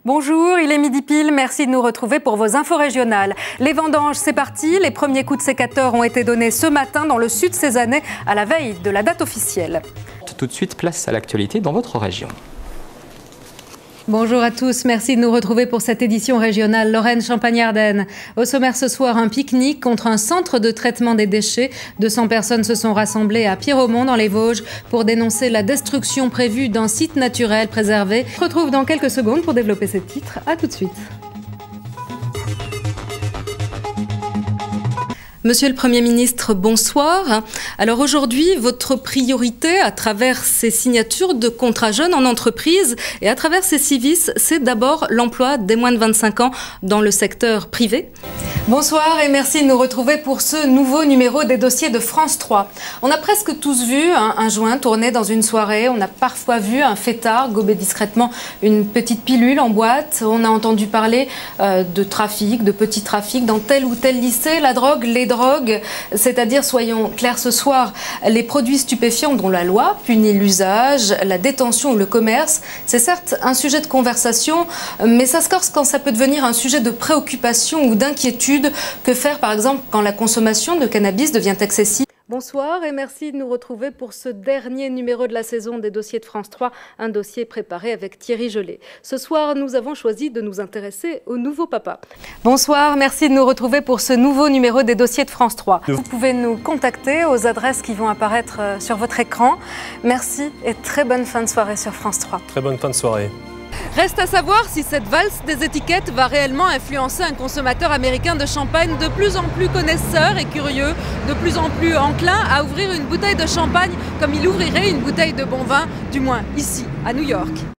Bonjour, il est midi pile, merci de nous retrouver pour vos infos régionales. Les vendanges, c'est parti, les premiers coups de sécateur ont été donnés ce matin dans le sud cézannais à la veille de la date officielle. Tout de suite, place à l'actualité dans votre région. Bonjour à tous, merci de nous retrouver pour cette édition régionale Lorraine-Champagne-Ardenne. Au sommaire ce soir, un pique-nique contre un centre de traitement des déchets. 200 personnes se sont rassemblées à Pierremont dans les Vosges pour dénoncer la destruction prévue d'un site naturel préservé. On se retrouve dans quelques secondes pour développer ces titres. À tout de suite. Monsieur le Premier ministre, bonsoir. Alors aujourd'hui, votre priorité à travers ces signatures de contrats jeunes en entreprise et à travers ces civis, c'est d'abord l'emploi des moins de 25 ans dans le secteur privé. Bonsoir et merci de nous retrouver pour ce nouveau numéro des dossiers de France 3. On a presque tous vu un joint tourner dans une soirée, on a parfois vu un fêtard gober discrètement une petite pilule en boîte, on a entendu parler de trafic, de petits trafics dans tel ou tel lycée, la drogue, les drogues, c'est-à-dire, soyons clairs ce soir, les produits stupéfiants dont la loi punit l'usage, la détention ou le commerce, c'est certes un sujet de conversation, mais ça se corse quand ça peut devenir un sujet de préoccupation ou d'inquiétude. Que faire par exemple quand la consommation de cannabis devient excessive? Bonsoir et merci de nous retrouver pour ce dernier numéro de la saison des dossiers de France 3, un dossier préparé avec Thierry Gelé. Ce soir, nous avons choisi de nous intéresser au nouveau papa. Bonsoir, merci de nous retrouver pour ce nouveau numéro des dossiers de France 3. Vous pouvez nous contacter aux adresses qui vont apparaître sur votre écran. Merci et très bonne fin de soirée sur France 3. Très bonne fin de soirée. Reste à savoir si cette valse des étiquettes va réellement influencer un consommateur américain de champagne de plus en plus connaisseur et curieux, de plus en plus enclin à ouvrir une bouteille de champagne comme il ouvrirait une bouteille de bon vin, du moins ici, à New York.